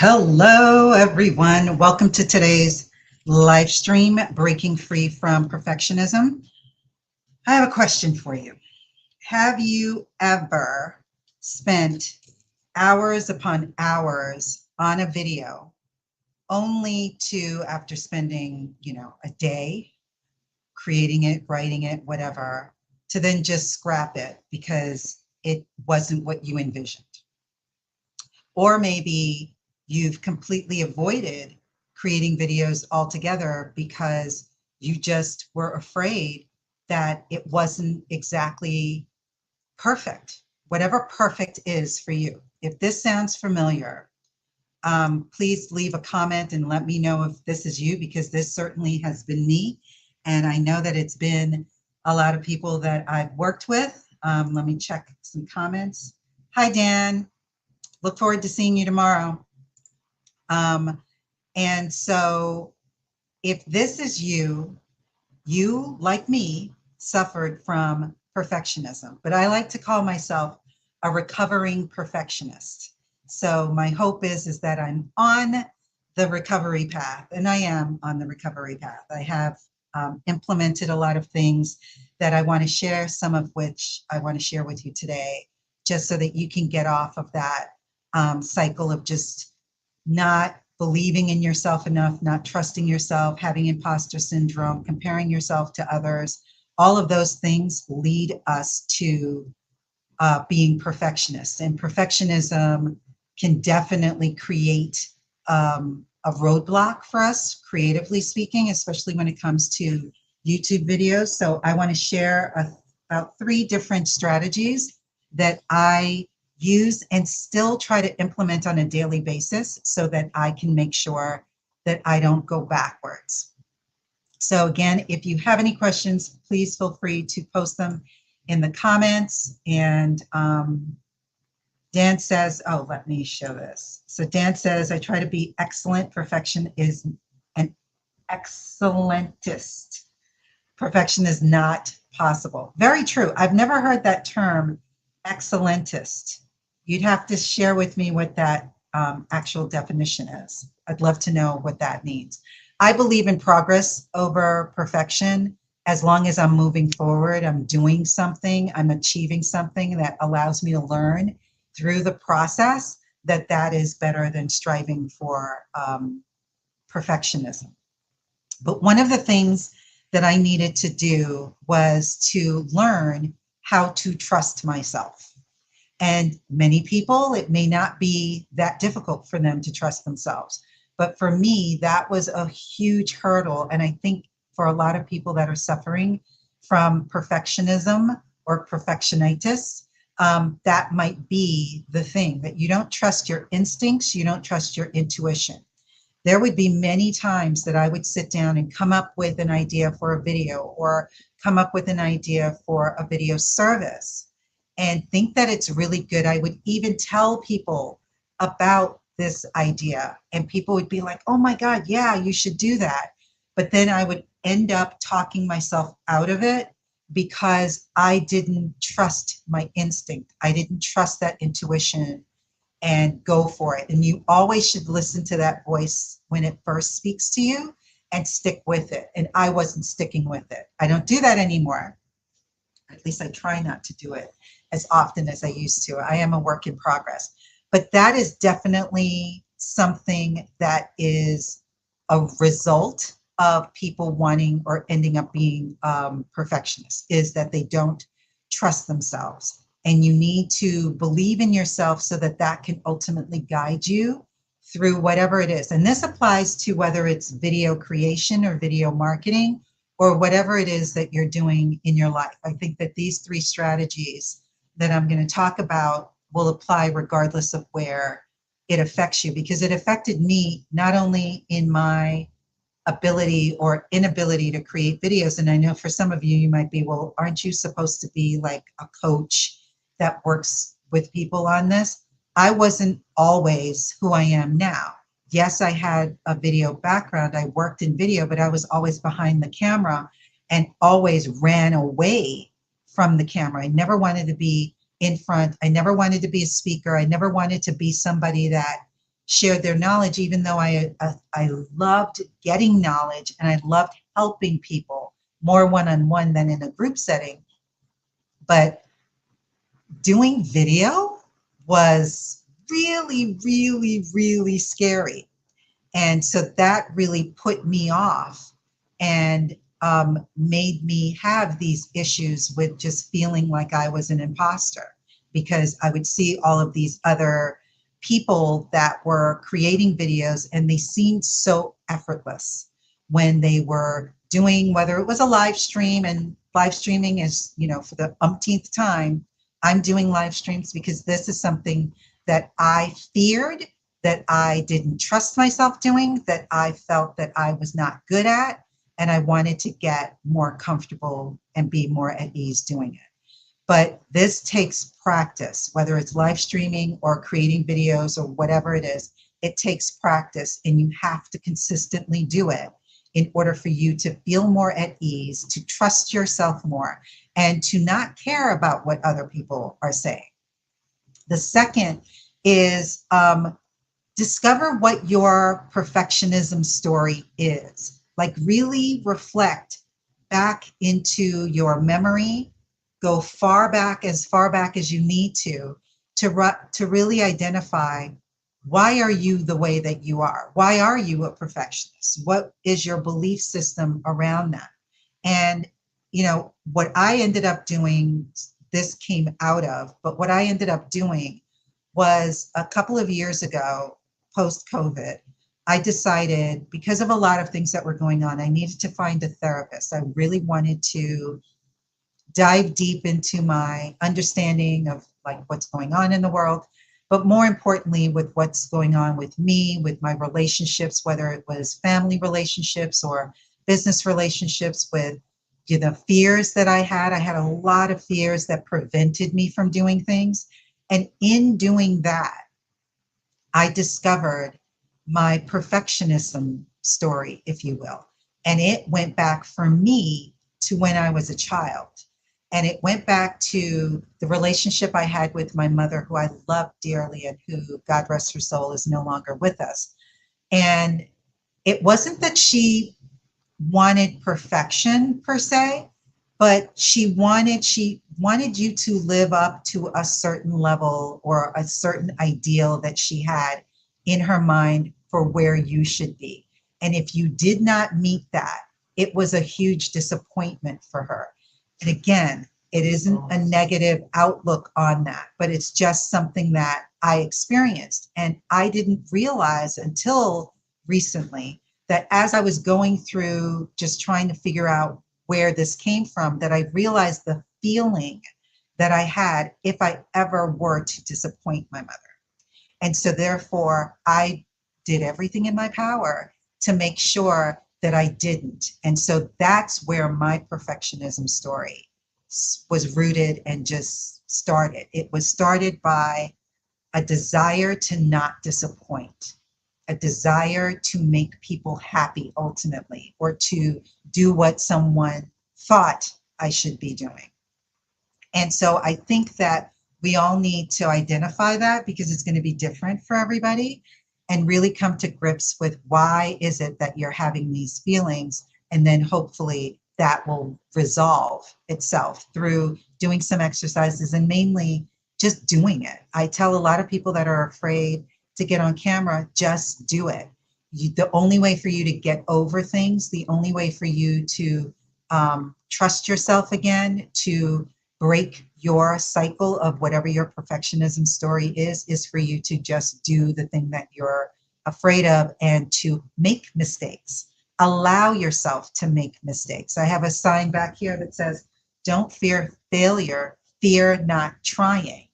Hello, everyone. Welcome to today's live stream, Breaking Free from Perfectionism. I have a question for you. Have you ever spent hours upon hours on a video only to, after spending, a day creating it, writing it, whatever, to then just scrap it because it wasn't what you envisioned? Or maybe you've completely avoided creating videos altogether because you just were afraid that it wasn't exactly perfect, whatever perfect is for you. If this sounds familiar, please leave a comment and let me know if this is you, because this certainly has been me. And I know that it's been a lot of people that I've worked with. Let me check some comments. Hi, Dan. Look forward to seeing you tomorrow. And so if this is you, like me, suffered from perfectionism, but I like to call myself a recovering perfectionist. So my hope is that I'm on the recovery path, and I am on the recovery path. I have implemented a lot of things that I want to share, some of which I want to share with you today, just so that you can get off of that cycle of just not believing in yourself enough, not trusting yourself, having imposter syndrome, comparing yourself to others. All of those things lead us to being perfectionists. And perfectionism can definitely create a roadblock for us, creatively speaking, especially when it comes to YouTube videos. So I want to share about 3 different strategies that I use and still try to implement on a daily basis so that I can make sure that I don't go backwards. So again, if you have any questions, please feel free to post them in the comments. And Dan says, oh, let me show this. So Dan says, I try to be excellent. Perfection is an excellentist. Perfection is not possible. Very true. I've never heard that term, excellentist. You'd have to share with me what that actual definition is. I'd love to know what that means. I believe in progress over perfection. As long as I'm moving forward, I'm doing something, I'm achieving something that allows me to learn through the process, that is better than striving for perfectionism. But one of the things that I needed to do was to learn how to trust myself. And many people, it may not be that difficult for them to trust themselves. But for me, that was a huge hurdle. And I think for a lot of people that are suffering from perfectionism or perfectionitis, that might be the thing, that you don't trust your instincts, you don't trust your intuition. There would be many times that I would sit down and come up with an idea for a video or come up with an idea for a video service and think that it's really good. I would even tell people about this idea and people would be like, oh my God, yeah, you should do that. But then I would end up talking myself out of it because I didn't trust my instinct. I didn't trust that intuition and go for it. And you always should listen to that voice when it first speaks to you and stick with it. And I wasn't sticking with it. I don't do that anymore. At least I try not to do it as often as I used to. I am a work in progress. But that is definitely something that is a result of people wanting or ending up being perfectionists, is that they don't trust themselves. And you need to believe in yourself so that that can ultimately guide you through whatever it is. And this applies to whether it's video creation or video marketing or whatever it is that you're doing in your life. I think that these 3 strategies that I'm going to talk about will apply regardless of where it affects you, because it affected me not only in my ability or inability to create videos. And I know for some of you, you might be, well, aren't you supposed to be like a coach that works with people on this? I wasn't always who I am now. Yes, I had a video background. I worked in video, but I was always behind the camera and always ran away from the camera. I never wanted to be in front. I never wanted to be a speaker. I never wanted to be somebody that shared their knowledge, even though I loved getting knowledge and I loved helping people more one-on-one than in a group setting. But doing video was really, really, really scary. And so that really put me off and made me have these issues with just feeling like I was an imposter, because I would see all of these other people that were creating videos and they seemed so effortless when they were doing, whether it was a live stream, and live streaming is, you know, for the umpteenth time, I'm doing live streams because this is something that I feared, that I didn't trust myself doing, that I felt that I was not good at, and I wanted to get more comfortable and be more at ease doing it. But this takes practice, whether it's live streaming or creating videos or whatever it is, it takes practice, and you have to consistently do it in order for you to feel more at ease, to trust yourself more, and to not care about what other people are saying. The second is discover what your perfectionism story is. Like, really reflect back into your memory, go far back as you need to really identify, why are you the way that you are? Why are you a perfectionist? What is your belief system around that? And, you know, what I ended up doing, this came out of, but what I ended up doing was a couple of years ago, post-COVID, I decided, because of a lot of things that were going on, I needed to find a therapist. I really wanted to dive deep into my understanding of like what's going on in the world, but more importantly, with what's going on with me, with my relationships, whether it was family relationships or business relationships, with, you know, fears that I had. I had a lot of fears that prevented me from doing things. And in doing that, I discovered my perfectionism story, if you will. And it went back for me to when I was a child. And it went back to the relationship I had with my mother, who I loved dearly and who, God rest her soul, is no longer with us. And it wasn't that she wanted perfection per se, but she wanted you to live up to a certain level or a certain ideal that she had in her mind for where you should be. And if you did not meet that, it was a huge disappointment for her. And again, it isn't a negative outlook on that, but it's just something that I experienced. And I didn't realize until recently that as I was going through just trying to figure out where this came from, that I realized the feeling that I had if I ever were to disappoint my mother. And so therefore, I did everything in my power to make sure that I didn't. And so that's where my perfectionism story was rooted and just started. It was started by a desire to not disappoint, a desire to make people happy ultimately, or to do what someone thought I should be doing. And so I think that we all need to identify that, because it's going to be different for everybody, and really come to grips with why is it that you're having these feelings, and then hopefully that will resolve itself through doing some exercises, and mainly just doing it. I tell a lot of people that are afraid to get on camera, just do it. The only way for you to get over things, the only way for you to trust yourself again, to break your cycle of whatever your perfectionism story is for you to just do the thing that you're afraid of, and to make mistakes. Allow yourself to make mistakes. I have a sign back here that says, don't fear failure, fear not trying.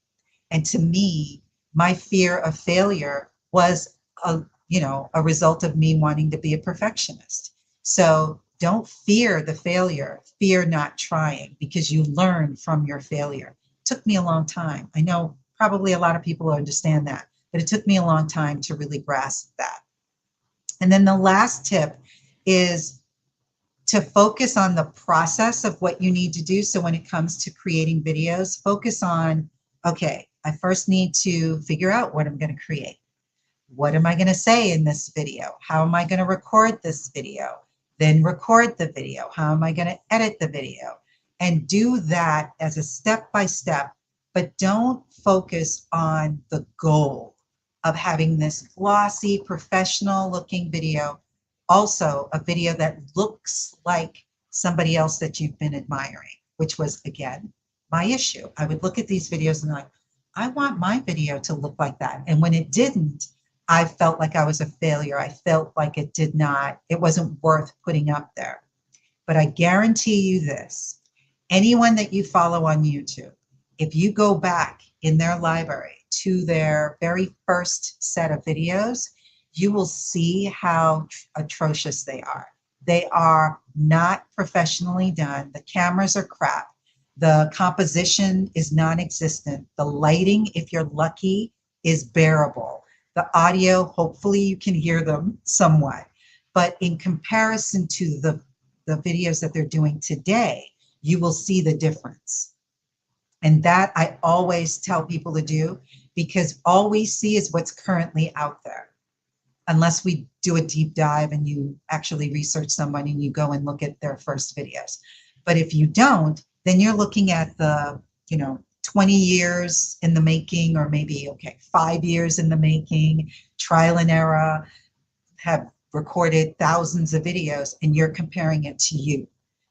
And to me, my fear of failure was a result of me wanting to be a perfectionist. So don't fear the failure, fear not trying, because you learn from your failure. It took me a long time. I know probably a lot of people understand that, but it took me a long time to really grasp that. And then the last tip is to focus on the process of what you need to do. So when it comes to creating videos, focus on, okay, I first need to figure out what I'm going to create. What am I going to say in this video? How am I going to record this video? Then record the video. How am I going to edit the video? And do that as a step by step, but don't focus on the goal of having this glossy, professional looking video. Also, a video that looks like somebody else that you've been admiring, which was, again, my issue. I would look at these videos and like, I want my video to look like that. And when it didn't, I felt like I was a failure. I felt like it wasn't worth putting up there. But I guarantee you this, anyone that you follow on YouTube, if you go back in their library to their very first set of videos, you will see how atrocious they are. They are not professionally done. The cameras are crap. The composition is non-existent. The lighting, if you're lucky, is bearable. The audio, hopefully you can hear them somewhat. But in comparison to the videos that they're doing today, you will see the difference. And that I always tell people to do, because all we see is what's currently out there. Unless we do a deep dive and you actually research someone and you go and look at their first videos. But if you don't, then you're looking at the, 20 years in the making, or maybe, 5 years in the making, trial and error, have recorded thousands of videos, and you're comparing it to you,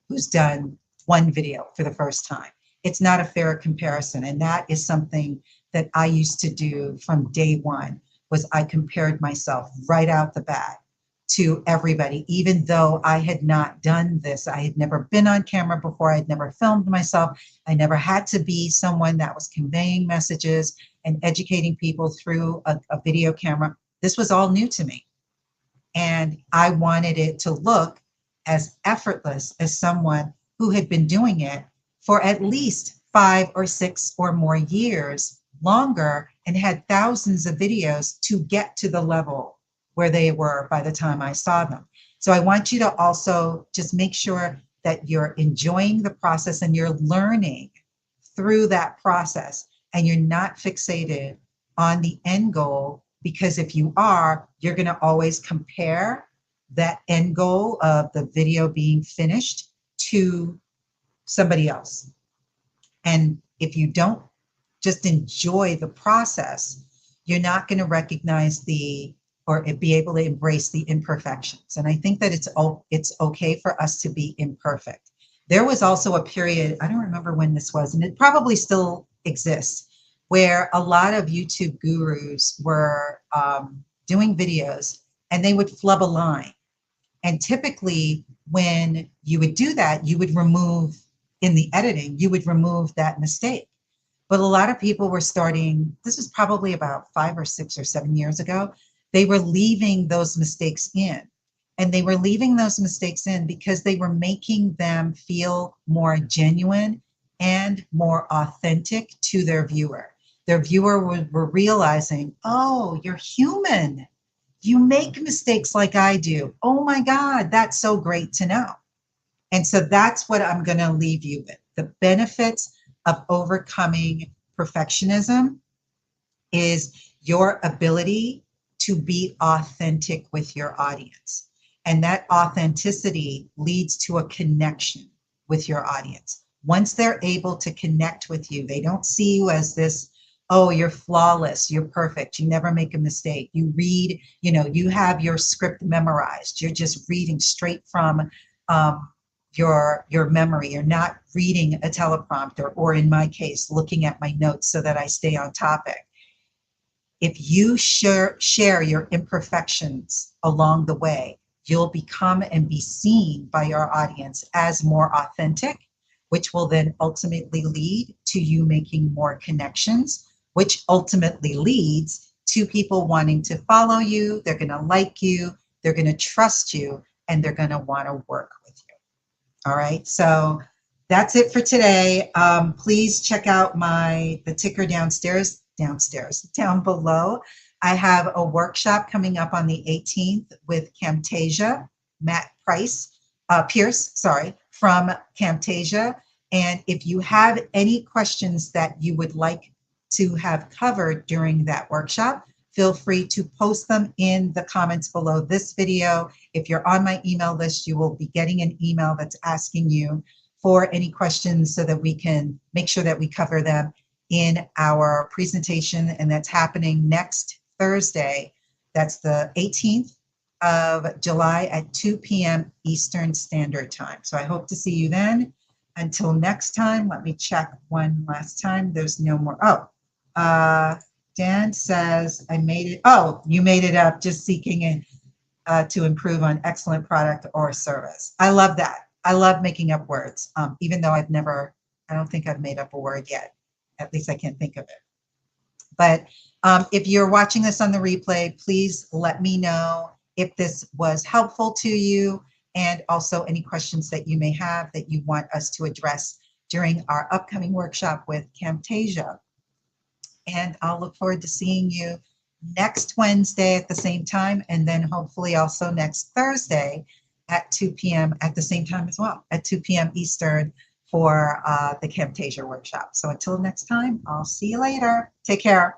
who's done one video for the first time. It's not a fair comparison. And that is something that I used to do from day one, was I compared myself right out the bat to everybody, even though I had not done this. I had never been on camera before. I had never filmed myself. I never had to be someone that was conveying messages and educating people through a video camera. This was all new to me. And I wanted it to look as effortless as someone who had been doing it for at least 5 or 6 or more years longer and had thousands of videos to get to the level where they were by the time I saw them. So I want you to also just make sure that you're enjoying the process and you're learning through that process, and you're not fixated on the end goal, because if you are, you're going to always compare that end goal of the video being finished to somebody else. And if you don't just enjoy the process, you're not going to recognize or be able to embrace the imperfections. And I think that it's okay for us to be imperfect. There was also a period, I don't remember when this was, and it probably still exists, where a lot of YouTube gurus were doing videos and they would flub a line. And typically when you would do that, you would remove, in the editing, you would remove that mistake. But a lot of people were starting, this was probably about 5 or 6 or 7 years ago, they were leaving those mistakes in. And they were leaving those mistakes in because they were making them feel more genuine and more authentic to their viewer. Their viewer were realizing, oh, you're human. You make mistakes like I do. Oh my God, that's so great to know. And so that's what I'm going to leave you with. The benefits of overcoming perfectionism is your ability to be authentic with your audience. And that authenticity leads to a connection with your audience. Once they're able to connect with you, they don't see you as this, oh, you're flawless, you're perfect, you never make a mistake. You read, you have your script memorized. You're just reading straight from your memory. You're not reading a teleprompter, or in my case, looking at my notes so that I stay on topic. If you share your imperfections along the way, you'll become and be seen by your audience as more authentic, which will then ultimately lead to you making more connections, which ultimately leads to people wanting to follow you. They're going to like you, they're going to trust you, and they're going to want to work with you. All right, so that's it for today. Please check out the ticker down below. I have a workshop coming up on the 18th with Camtasia, Matt Pierce, from Camtasia. And if you have any questions that you would like to have covered during that workshop, feel free to post them in the comments below this video. If you're on my email list, you will be getting an email that's asking you for any questions so that we can make sure that we cover them in our presentation, and that's happening next Thursday. That's the 18th of July at 2 p.m. Eastern Standard Time. So I hope to see you then. Until next time, let me check one last time. There's no more. Dan says, I made it. Oh, you made it up, just seeking to improve on excellent product or service. I love that. I love making up words, even though I don't think I've made up a word yet. At least I can't think of it. But if you're watching this on the replay, please let me know if this was helpful to you, and also any questions that you may have that you want us to address during our upcoming workshop with Camtasia. And I'll look forward to seeing you next Wednesday at the same time, and then hopefully also next Thursday at 2 p.m. at the same time as well, at 2 p.m. Eastern for the Camtasia workshop. So until next time, I'll see you later. Take care.